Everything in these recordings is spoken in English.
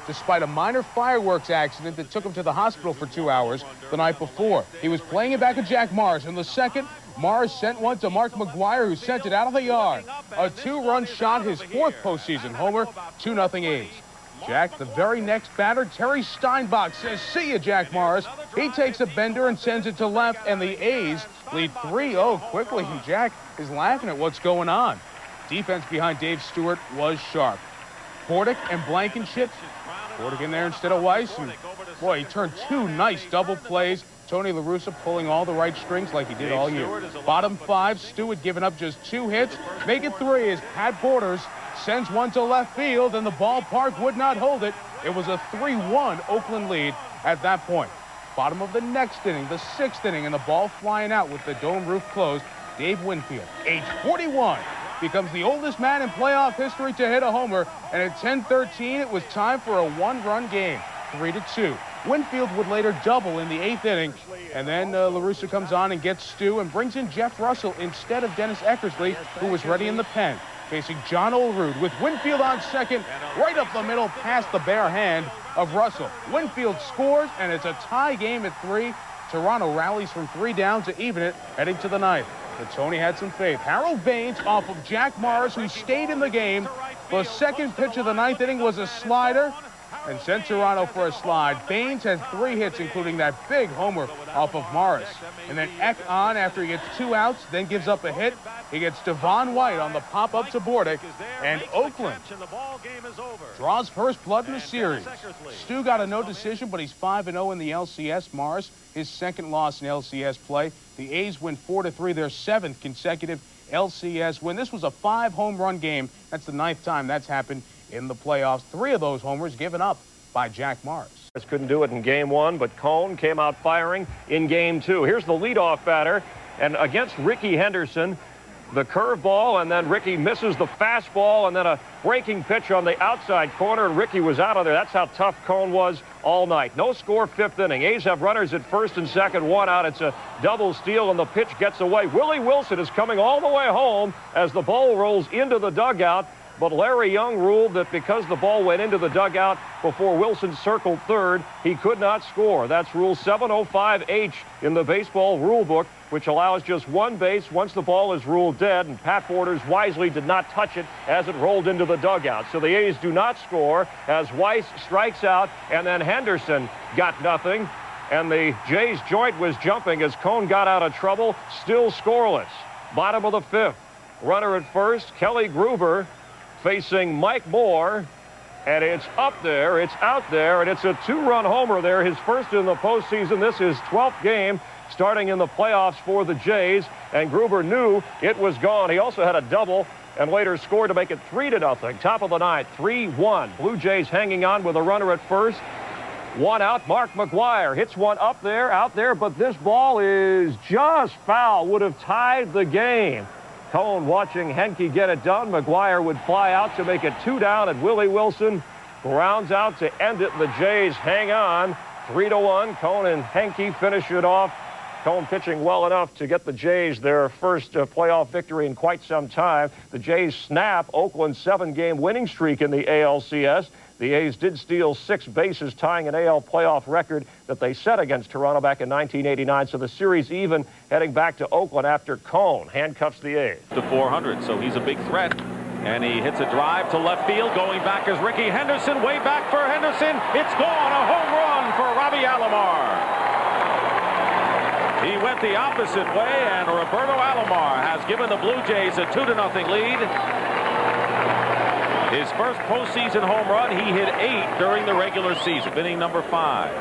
despite a minor fireworks accident that took him to the hospital for 2 hours the night before. He was playing it back at Jack Morris. In the second, Morris sent one to Mark McGuire, who sent it out of the yard. A 2-run shot, his 4th postseason homer, 2-0 A's. Jack, the very next batter, Terry Steinbach, says, "See ya, Jack Morris." He takes a bender and sends it to left, and the A's lead 3-0 quickly, and Jack is laughing at what's going on. Defense behind Dave Stewart was sharp. Bordick and Blankenship. Bordick in there instead of Weiss, and boy, he turned 2 nice double plays. Tony La Russa pulling all the right strings like he did all year. Bottom 5, Stu had given up just 2 hits. Make it 3 as Pat Borders sends one to left field, and the ballpark would not hold it. It was a 3-1 Oakland lead at that point. Bottom of the next inning, the 6th inning, and the ball flying out with the dome roof closed. Dave Winfield, age 41, becomes the oldest man in playoff history to hit a homer, and at 10:13, it was time for a 1-run game, 3-2. Winfield would later double in the 8th inning, and then La Russa comes on and gets Stu and brings in Jeff Russell instead of Dennis Eckersley, who was ready in the pen, facing John Olerud with Winfield on second, right up the middle past the bare hand of Russell. Winfield scores, and it's a tie game at 3. Toronto rallies from 3 down to even it, heading to the 9th. But Tony had some faith. Harold Baines off of Jack Morris, who stayed in the game. The second pitch of the 9th inning was a slider and sent Toronto for a slide. Baines has 3 hits, including that big homer off of Morris. And then Eck on after he gets 2 outs, then gives up a hit. He gets Devon White on the pop-up to Bordick, and Oakland draws first blood in the series. Stu got a no decision, but he's 5-0 in the LCS. Morris, his 2nd loss in LCS play. The A's win 4-3, their 7th consecutive LCS win. This was a 5-home-run game. That's the 9th time that's happened in the playoffs. 3 of those homers given up by Jack Morris. Couldn't do it in game 1, but Cone came out firing in game 2. Here's the leadoff batter, and against Ricky Henderson, the curveball, and then Ricky misses the fastball, and then a breaking pitch on the outside corner, and Ricky was out of there. That's how tough Cone was all night. No score, 5th inning. A's have runners at 1st and 2nd, 1 out. It's a double steal, and the pitch gets away. Willie Wilson is coming all the way home as the ball rolls into the dugout. But Larry Young ruled that because the ball went into the dugout before Wilson circled 3rd, he could not score. That's Rule 705H in the baseball rule book, which allows just 1 base once the ball is ruled dead, and Pat Borders wisely did not touch it as it rolled into the dugout. So the A's do not score as Weiss strikes out, and then Henderson got nothing, and the Jays' joint was jumping as Cone got out of trouble, still scoreless. Bottom of the 5th, runner at 1st, Kelly Gruber, facing Mike Moore, and it's up there, it's out there, and it's a 2-run homer there, his 1st in the postseason. This is 12th game starting in the playoffs for the Jays, and Gruber knew it was gone. He also had a double and later scored to make it 3-0. Top of the 9th, 3-1. Blue Jays hanging on with a runner at 1st. 1 out. Mark McGuire hits one up there, out there, but this ball is just foul. Would have tied the game. Cone watching Henke get it done. McGuire would fly out to make it 2 down, and Willie Wilson grounds out to end it. The Jays hang on 3-1. Cone and Henke finish it off. Cone pitching well enough to get the Jays their first playoff victory in quite some time. The Jays snap Oakland's 7-game winning streak in the ALCS. The A's did steal 6 bases, tying an AL playoff record that they set against Toronto back in 1989. So the series even heading back to Oakland after Cone handcuffs the A's. To 400, so he's a big threat. And he hits a drive to left field. Going back is Ricky Henderson. Way back for Henderson. It's gone. A home run for Robbie Alomar. He went the opposite way, and Roberto Alomar has given the Blue Jays a 2-0 lead. His first postseason home run, he hit 8 during the regular season, inning number 5.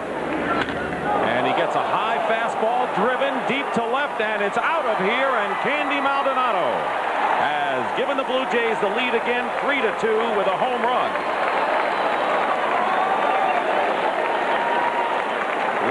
And he gets a high fastball driven deep to left, and it's out of here, and Candy Maldonado has given the Blue Jays the lead again, 3-2 with a home run.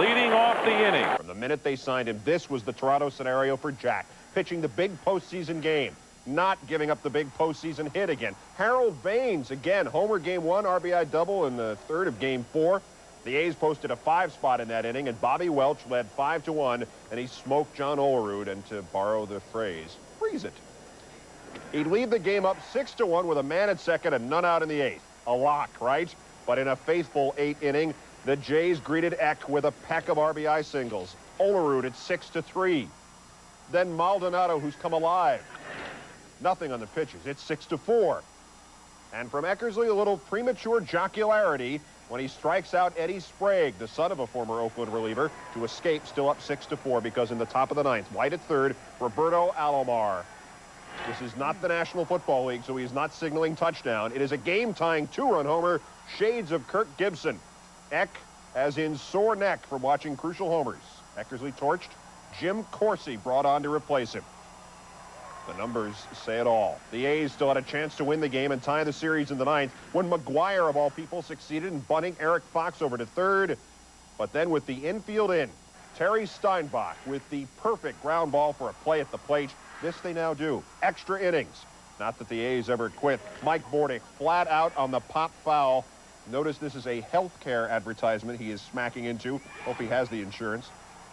Leading off the inning. From the minute they signed him, this was the Toronto scenario for Jack, pitching the big postseason game. Not giving up the big postseason hit again. Harold Baines, again, homer game 1, RBI double in the 3rd of game 4. The A's posted a 5 spot in that inning, and Bobby Welch led 5-1, and he smoked John Olerud, and to borrow the phrase, freeze it. He'd lead the game up 6-1 with a man at 2nd and none out in the 8th. A lock, right? But in a faithful 8th inning, the Jays greeted Eck with a peck of RBI singles. Olerud at 6-3. Then Maldonado, who's come alive. Nothing on the pitches. It's 6-4. And from Eckersley, a little premature jocularity when he strikes out Eddie Sprague, the son of a former Oakland reliever, to escape, still up 6-4, because in the top of the 9th, White at third, Roberto Alomar. This is not the National Football League, so he's not signaling touchdown. It is a game-tying 2-run homer, shades of Kirk Gibson. Eck, as in sore neck from watching crucial homers. Eckersley torched. Jim Corsi brought on to replace him. The numbers say it all. The A's still had a chance to win the game and tie the series in the 9th when McGuire, of all people, succeeded in bunting Eric Fox over to third. But then with the infield in, Terry Steinbach with the perfect ground ball for a play at the plate. This they now do. Extra innings. Not that the A's ever quit. Mike Bordick flat out on the pop foul. Notice this is a healthcare advertisement he is smacking into. Hope he has the insurance.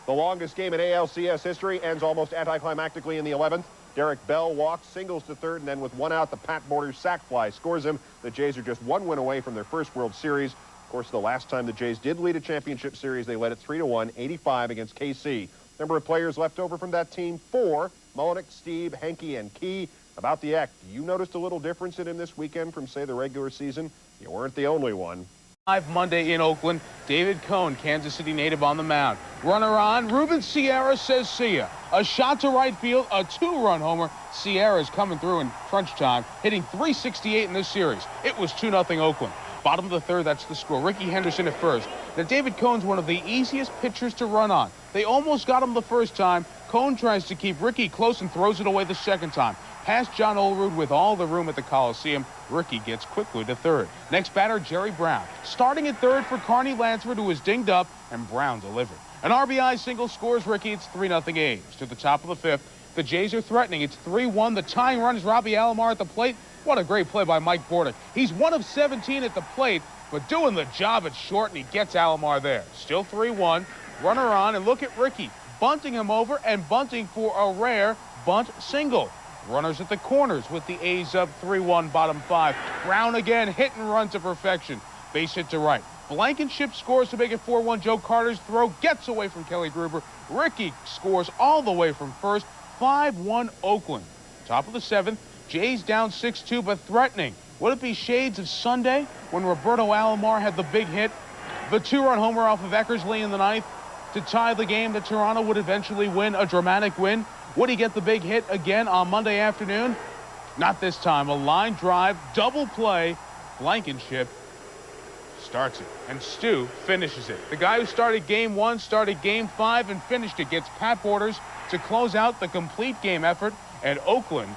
The longest game in ALCS history ends almost anticlimactically in the 11th. Derek Bell walks, singles to third, and then with one out, the Pat Borders sac fly scores him. The Jays are just one win away from their first World Series. Of course, the last time the Jays did lead a championship series, they led it 3-1, 85 against KC. Number of players left over from that team, 4. Mullenix, Steve, Henke, and Key. About the Eck, you noticed a little difference in him this weekend from, say, the regular season? You weren't the only one. Live Monday in Oakland, David Cone, Kansas City native, on the mound. Runner on, Ruben Sierra says see ya. A shot to right field, a 2-run homer. Sierra is coming through in crunch time, hitting .368 in this series. It was 2-0 Oakland. Bottom of the 3rd, that's the score. Ricky Henderson at first. Now, David Cone's one of the easiest pitchers to run on. They almost got him the first time. Cone tries to keep Ricky close and throws it away the second time. Past John Olerud with all the room at the Coliseum. Ricky gets quickly to third. Next batter, Jerry Brown. Starting at third for Carney Lansford, who was dinged up, and Brown delivered. An RBI single scores Ricky. It's 3-0 A's. To the top of the 5th, the Jays are threatening. It's 3-1. The tying run is Robbie Alomar at the plate. What a great play by Mike Bordick. He's 1 of 17 at the plate, but doing the job at short, and he gets Alomar there. Still 3-1. Runner on, and look at Ricky bunting him over and bunting for a rare bunt single. Runners at the corners with the A's up 3-1, bottom 5. Brown again, hit and run to perfection. Base hit to right. Blankenship scores to make it 4-1. Joe Carter's throw gets away from Kelly Gruber. Ricky scores all the way from first. 5-1 Oakland. Top of the 7th, Jays down 6-2, but threatening. Would it be shades of Sunday when Roberto Alomar had the big hit? The 2-run homer off of Eckersley in the 9th to tie the game that Toronto would eventually win, a dramatic win. Would he get the big hit again on Monday afternoon? Not this time. A line drive, double play. Blankenship starts it, and Stu finishes it. The guy who started Game 1 started Game 5 and finished it. Gets Pat Borders to close out the complete game effort, and Oakland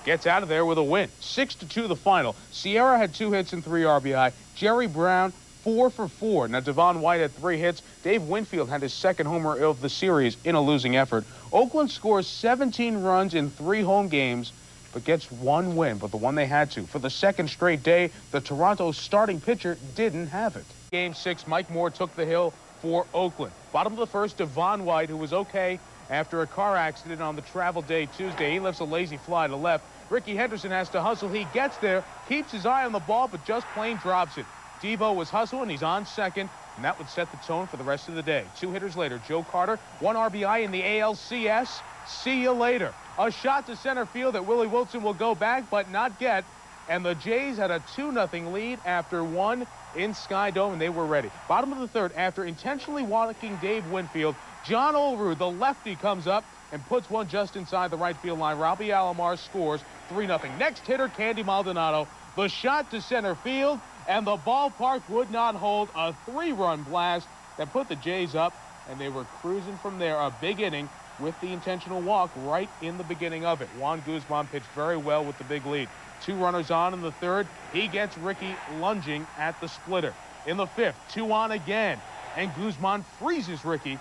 gets out of there with a win. 6-2 the final. Sierra had 2 hits and 3 RBI. Jerry Brown 4 for 4. Now, Devon White had 3 hits. Dave Winfield had his second homer of the series in a losing effort. Oakland scores 17 runs in 3 home games, but gets 1 win, but the one they had to. For the second straight day, the Toronto starting pitcher didn't have it. Game 6, Mike Moore took the hill for Oakland. Bottom of the 1st, Devon White, who was okay after a car accident on the travel day Tuesday. He lifts a lazy fly to left. Ricky Henderson has to hustle. He gets there, keeps his eye on the ball, but just plain drops it. Devo was hustling. He's on second, and that would set the tone for the rest of the day. 2 hitters later, Joe Carter, 1 RBI in the ALCS. See you later. A shot to center field that Willie Wilson will go back, but not get. And the Jays had a 2-0 lead after 1 in Sky Dome, and they were ready. Bottom of the 3rd, after intentionally walking Dave Winfield, John Olerud, the lefty, comes up and puts one just inside the right field line. Robbie Alomar scores 3-0. Next hitter, Candy Maldonado. The shot to center field, and the ballpark would not hold. A 3-run blast that put the Jays up, and they were cruising from there. A big inning with the intentional walk right in the beginning of it. Juan Guzman pitched very well with the big lead. 2 runners on in the 3rd. He gets Ricky lunging at the splitter. In the 5th, 2 on again, and Guzman freezes Ricky.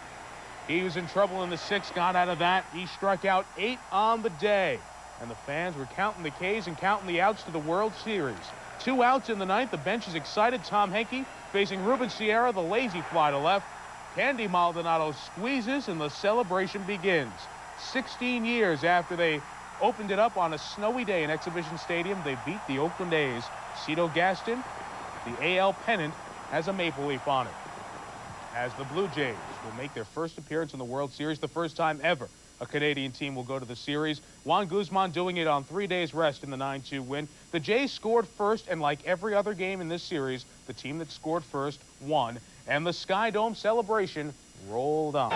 He was in trouble in the 6th, got out of that. He struck out 8 on the day, and the fans were counting the Ks and counting the outs to the World Series. 2 outs in the 9th. The bench is excited. Tom Henke facing Ruben Sierra, the lazy fly to left. Candy Maldonado squeezes, and the celebration begins. 16 years after they opened it up on a snowy day in Exhibition Stadium, they beat the Oakland A's. Cito Gaston The AL pennant has a maple leaf on it. As the Blue Jays will make their first appearance in the World Series, the first time ever a Canadian team will go to the series. Juan Guzman doing it on 3 days rest in the 9-2 win. The Jays scored first, and like every other game in this series, the team that scored first won, and the Sky Dome celebration rolled on.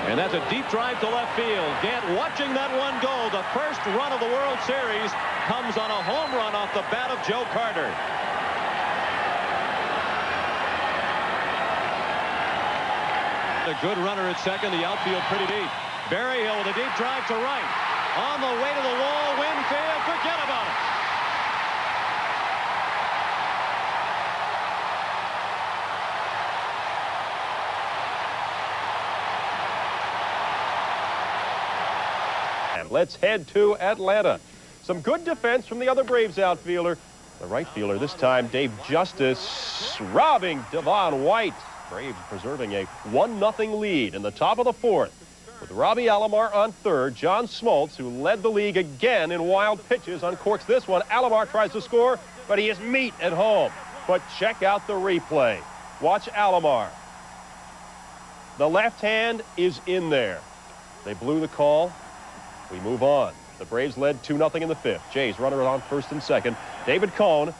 And that's a deep drive to left field. Gant watching that one go. The first run of the World Series comes on a home run off the bat of Joe Carter. A good runner at second, the outfield pretty deep. Berryhill with a deep drive to right. On the way to the wall, Winfield, forget about it. And let's head to Atlanta. Some good defense from the other Braves outfielder. The right fielder this time, Dave Justice, robbing Devon White. Braves preserving a 1-0 lead in the top of the fourth. With Robbie Alomar on third, John Smoltz, who led the league again in wild pitches, uncorks this one. Alomar tries to score, but he is meat at home. But check out the replay. Watch Alomar. The left hand is in there. They blew the call. We move on. The Braves led 2-0 in the fifth. Jays runner on first and second. David Cone,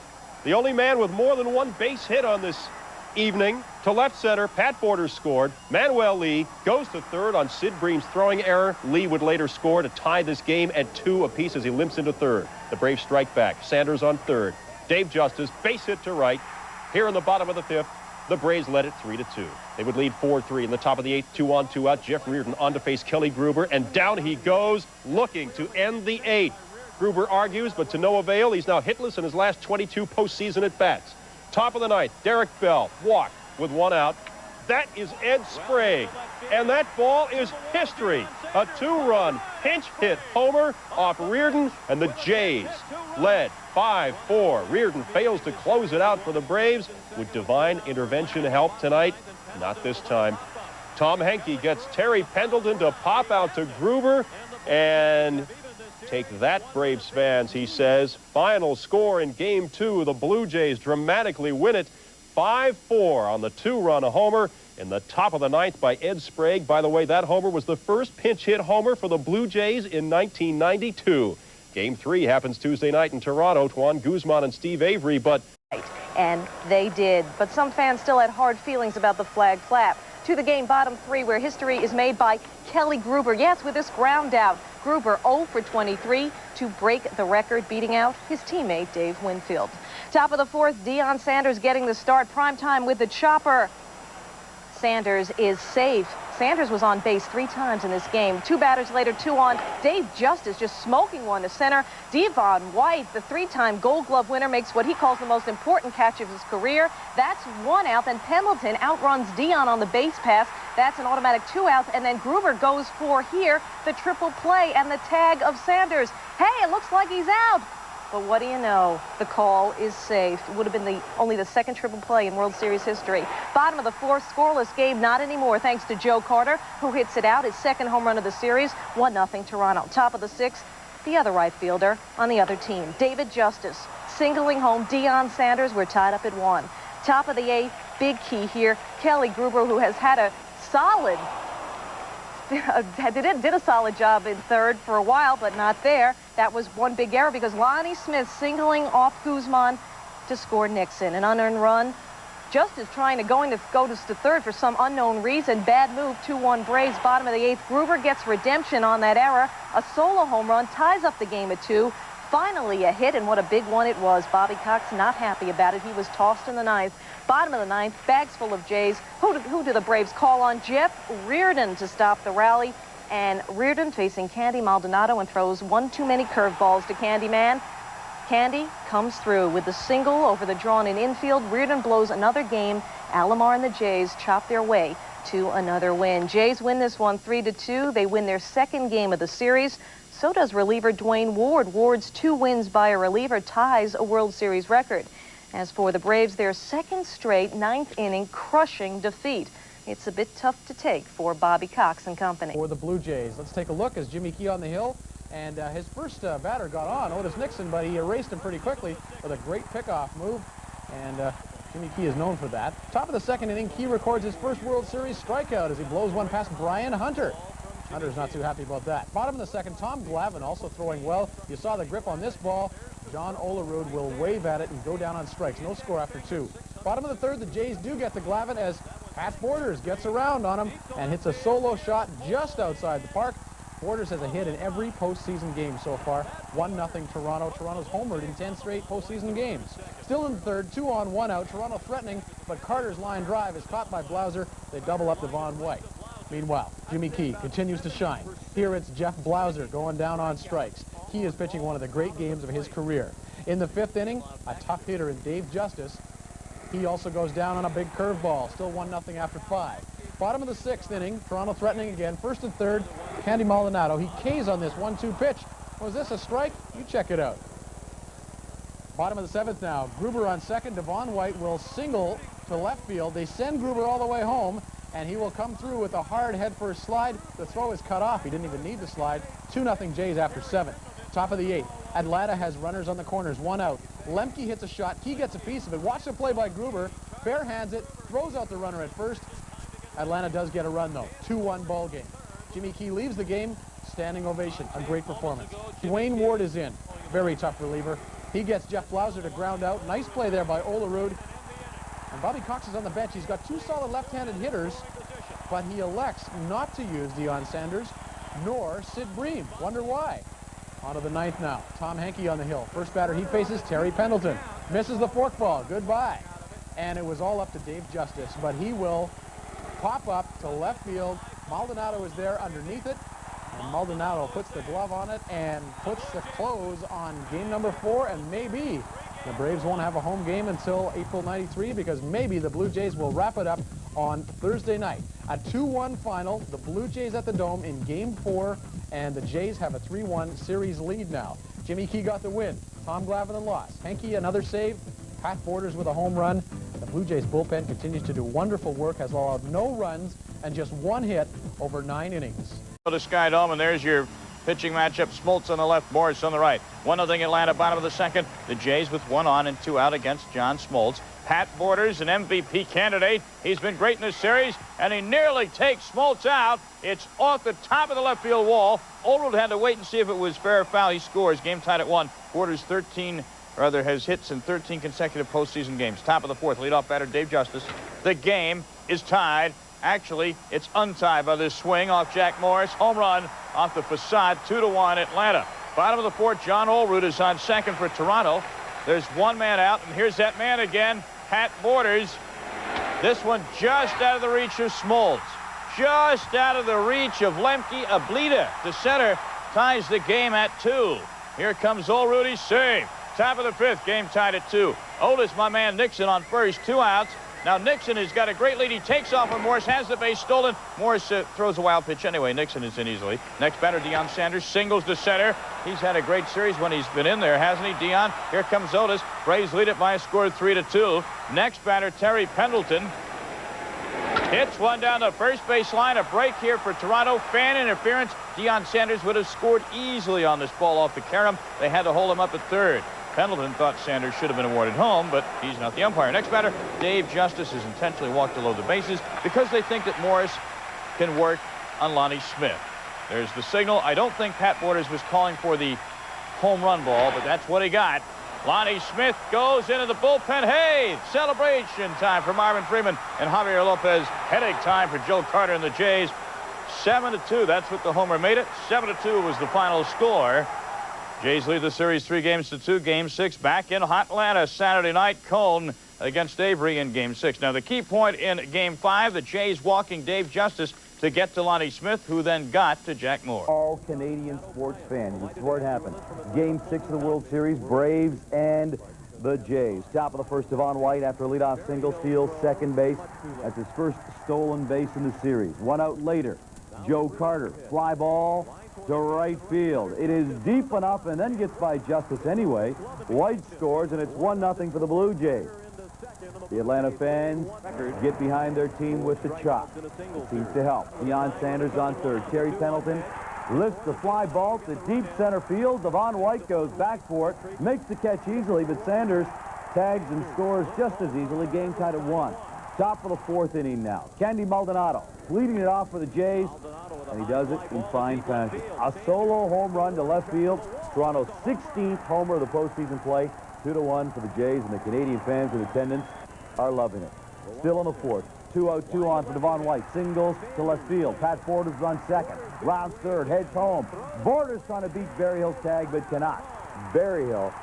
the only man with more than one base hit on this evening. To left center, Pat Borders scored. Manuel Lee goes to third on Sid Bream's throwing error. Lee would later score to tie this game at 2 apiece as he limps into third. The Braves strike back. Sanders on third. Dave Justice, base hit to right. Here in the bottom of the fifth, the Braves led it 3-2. They would lead 4-3 in the top of the eighth, 2 on, 2 out. Jeff Reardon on to face Kelly Gruber, and down he goes, looking to end the eighth. Gruber argues, but to no avail. He's now hitless in his last 22 postseason at-bats. Top of the ninth, Derek Bell walked with 1 out. That is Ed Sprague, and that ball is history. A 2-run pinch hit homer off Reardon, and the Jays led 5-4. Reardon fails to close it out for the Braves. Would divine intervention help tonight? Not this time. Tom Henke gets Terry Pendleton to pop out to Gruber, and take that, Braves fans, he says. Final score in Game 2. The Blue Jays dramatically win it 5-4 on the 2-run homer in the top of the ninth by Ed Sprague. By the way, that homer was the first pinch hit homer for the Blue Jays in 1992. Game 3 happens Tuesday night in Toronto. Juan Guzman and Steve Avery, but... And they did. But some fans still had hard feelings about the flag flap. To the game bottom 3, where history is made by Kelly Gruber. Yes, with this ground out. Gruber 0 for 23 to break the record, beating out his teammate Dave Winfield. Top of the fourth, Deion Sanders getting the start. Prime time with the chopper. Sanders is safe. Sanders was on base 3 times in this game. 2 batters later, 2 on. Dave Justice just smoking one to center. Devon White, the 3-time Gold Glove winner, makes what he calls the most important catch of his career. That's 1 out. Then Pendleton outruns Deion on the base pass. That's an automatic 2 outs. And then Gruber goes for here, the triple play and the tag of Sanders. Hey, it looks like he's out. But what do you know? The call is safe. It would have been only the 2nd triple play in World Series history. Bottom of the 4th, scoreless game, not anymore, thanks to Joe Carter, who hits it out, his 2nd home run of the series, 1-0 Toronto. Top of the 6th, the other right fielder on the other team, David Justice, singling home Deion Sanders. We're tied up at 1. Top of the 8th, big key here, Kelly Gruber, who has had a solid did a solid job in 3rd for a while, but not there. That was one big error because Lonnie Smith singling off Guzman to score Nixon. An unearned run. Justice trying to go to 3rd for some unknown reason. Bad move, 2-1 Braves. Bottom of the 8th, Gruber gets redemption on that error. A solo home run ties up the game at 2. Finally a hit, and what a big one it was. Bobby Cox not happy about it. He was tossed in the 9th. Bottom of the 9th, bags full of Jays. Who do the Braves call on? Jeff Reardon to stop the rally. And Reardon facing Candy Maldonado and throws one too many curveballs to Candyman. Candy comes through with the single over the drawn-in infield. Reardon blows another game. Alomar and the Jays chop their way to another win. Jays win this one 3-2. They win their 2nd game of the series. So does reliever Dwayne Ward. Ward's 2 wins by a reliever ties a World Series record. As for the Braves, their 2nd straight 9th inning crushing defeat. It's a bit tough to take for Bobby Cox and company. For the Blue Jays, let's take a look as Jimmy Key on the hill And his first batter got on, Otis Nixon, but he erased him pretty quickly with a great pickoff move. And Jimmy Key is known for that. Top of the second inning, Key records his first World Series strikeout as he blows one past Brian Hunter. Hunter's not too happy about that. Bottom of the second, Tom Glavine also throwing well. You saw the grip on this ball. John Olerud will wave at it and go down on strikes. No score after 2. Bottom of the third, the Jays do get to Glavine as Pat Borders gets around on him and hits a solo shot just outside the park. Borders has a hit in every postseason game so far. 1-0 Toronto. Toronto's homered in 10 straight postseason games. Still in the third, 2 on, 1 out. Toronto threatening, but Carter's line drive is caught by Blauser. They double up Devon White. Meanwhile, Jimmy Key continues to shine. Here it's Jeff Blauser going down on strikes. Key is pitching one of the great games of his career. In the 5th inning, a tough hitter in Dave Justice. He also goes down on a big curveball. Still 1-0 after 5. Bottom of the 6th inning, Toronto threatening again. First and third, Candy Maldonado. He K's on this 1-2 pitch. Was this a strike? You check it out. Bottom of the 7th now. Gruber on second. Devon White will single to left field. They send Gruber all the way home, and he will come through with a hard head first slide. The throw is cut off. He didn't even need the slide. 2-0 Jays after 7. Top of the 8th. Atlanta has runners on the corners. 1 out. Lemke hits a shot. Key gets a piece of it. Watch the play by Gruber. Barehands it. Throws out the runner at first. Atlanta does get a run, though. 2-1 ball game. Jimmy Key leaves the game. Standing ovation. A great performance. Dwayne Ward is in. Very tough reliever. He gets Jeff Blauser to ground out. Nice play there by Olerud. And Bobby Cox is on the bench. He's got 2 solid left-handed hitters, but he elects not to use Deion Sanders nor Sid Bream. Wonder why. On to the 9th now. Tom Henke on the hill. First batter he faces, Terry Pendleton. Misses the forkball. Goodbye. And it was all up to Dave Justice, but he will pop up to left field. Maldonado is there underneath it, and Maldonado puts the glove on it and puts the close on game number 4, and maybe the Braves won't have a home game until April '93 because maybe the Blue Jays will wrap it up on Thursday night. A 2-1 final, the Blue Jays at the Dome in game 4, and the Jays have a 3-1 series lead now. Jimmy Key got the win. Tom Glavine lost. Henke another save. Pat Borders with a home run. The Blue Jays bullpen continues to do wonderful work, has allowed no runs and just 1 hit over 9 innings. To Sky Dome, and there's your pitching matchup. Smoltz on the left, Morris on the right. 1-0 Atlanta, bottom of the 2nd. The Jays with 1 on and 2 out against John Smoltz. Pat Borders, an MVP candidate. He's been great in this series, and he nearly takes Smoltz out. It's off the top of the left field wall. Olerud had to wait and see if it was fair or foul. He scores. Game tied at 1. Borders has hits in 13 consecutive postseason games. Top of the 4th, leadoff batter Dave Justice. The game is tied. Actually, it's untied by this swing off Jack Morris. Home run off the facade, 2-1 Atlanta. Bottom of the 4th, John Olerud is on second for Toronto. There's 1 man out, and here's that man again, Pat Borders. This one just out of the reach of Smoltz. Just out of the reach of Lemke. Ablita to center ties the game at 2. Here comes Olerud, he's saved. Top of the 5th, game tied at 2. Otis, my man Nixon on first, 2 outs. Now Nixon has got a great lead. He takes off when Morris has the base stolen. Morris throws a wild pitch anyway. Nixon is in easily. Next batter, Deion Sanders, singles to center. He's had a great series when he's been in there, hasn't he, Deion? Here comes Otis. Braves lead it by a score of 3-2. Next batter, Terry Pendleton. Hits one down the first base line. A break here for Toronto. Fan interference. Deion Sanders would have scored easily on this ball off the carom. They had to hold him up at third. Pendleton thought Sanders should have been awarded home, but he's not the umpire. Next batter, Dave Justice has intentionally walked to load the bases because they think that Morris can work on Lonnie Smith. There's the signal. I don't think Pat Borders was calling for the home run ball, but that's what he got. Lonnie Smith goes into the bullpen. Hey, celebration time for Marvin Freeman and Javier Lopez. Headache time for Joe Carter and the Jays. 7-2, that's what the homer made it. 7-2 was the final score. Jays lead the series 3-2. Game 6 back in Atlanta Saturday night. Cone against Avery in Game 6. Now the key point in Game 5, the Jays walking Dave Justice to get to Lonnie Smith, who then got to Jack Moore. All Canadian sports fan. This is where it happened. Game 6 of the World Series, Braves and the Jays. Top of the 1st, Devon White after a leadoff single steals second base. That's his first stolen base in the series. 1 out later, Joe Carter, fly ball to right field. It is deep enough and then gets by Justice anyway. White scores, and it's 1-0 for the Blue Jays. The Atlanta fans get behind their team with the chop. It seems to help. Deion Sanders on third. Terry Pendleton lifts the fly ball to deep center field. Devon White goes back for it, makes the catch easily, but Sanders tags and scores just as easily. Game tied at 1. Top of the 4th inning now. Candy Maldonado leading it off for the Jays, and he does it in fine fashion. A solo home run to left field. Toronto's 16th homer of the postseason play. 2-1 for the Jays, and the Canadian fans in attendance are loving it. Still in the 4th. 2-0, 2 on for Devon White. Singles to left field. Pat Borders on second. Rounds third. Heads home. Borders trying to beat Berryhill's tag, but cannot. Berryhill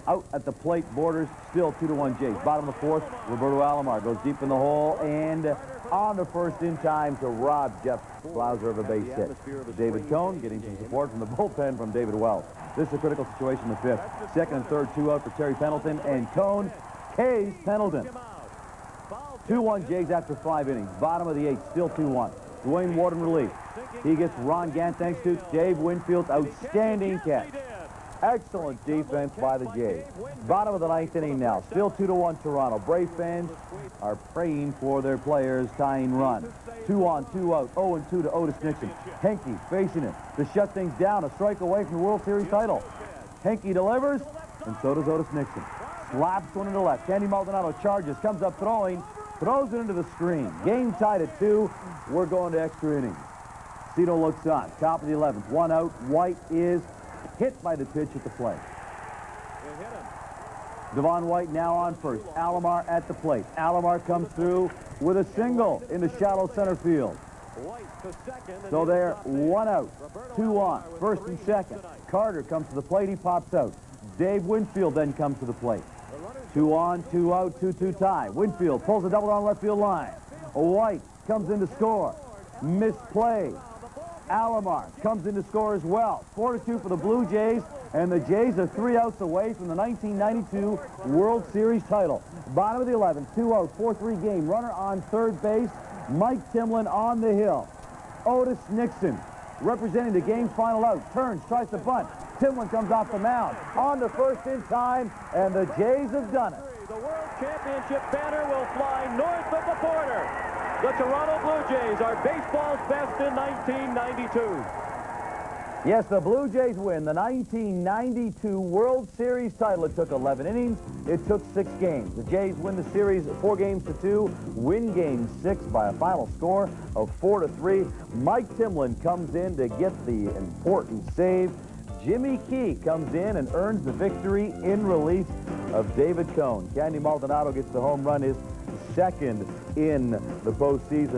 out at the plate. Borders still 2-1 Jays. Bottom of the 4th. Roberto Alomar goes deep in the hole and on the first in time to rob Jeff Blauser of a base hit. David Cone getting some support from the bullpen from David Wells. This is a critical situation in the 5th. Second and third, 2 out for Terry Pendleton, and Cone K's Pendleton. 2-1 Jays after 5 innings. Bottom of the 8th, still 2-1. Dwayne Ward in relief. He gets Ron Gant thanks to Dave Winfield's outstanding catch. Excellent defense by the Jays. Bottom of the 9th inning now. Still 2-1 Toronto. Brave fans are praying for their players' tying run. 2 on, 2 out. 0-2 to Otis Nixon. Henke facing it to shut things down. A strike away from the World Series title. Henke delivers, and so does Otis Nixon. Slaps one into left. Candy Maldonado charges, comes up throwing, throws it into the screen. Game tied at 2. We're going to extra innings. Cito looks on. Top of the 11th. 1 out. White is hit by the pitch at the plate. Devon White now on first. Alomar at the plate. Alomar comes through with a single into shallow center field. So there, 1 out, 2 on, first and second. Carter comes to the plate. He pops out. Dave Winfield then comes to the plate. 2 on, 2 out, 2-2 tie. Winfield pulls a double down left field line. White comes in to score. Misplay. Alomar comes in to score as well. 4-2 for the Blue Jays, and the Jays are 3 outs away from the 1992 World Series title. Bottom of the 11th, 2 out, 4-3 game. Runner on third base. Mike Timlin on the hill. Otis Nixon representing the game final out. Turns, tries to bunt. Timlin comes off the mound. On to first in time, and the Jays have done it. The World Championship banner will fly north of the border. The Toronto Blue Jays are baseball's best in 1992. Yes, the Blue Jays win the 1992 World Series title. It took 11 innings. It took 6 games. The Jays win the series 4-2, win game 6 by a final score of 4-3. Mike Timlin comes in to get the important save. Jimmy Key comes in and earns the victory in relief of David Cone. Candy Maldonado gets the home run, his second in the postseason.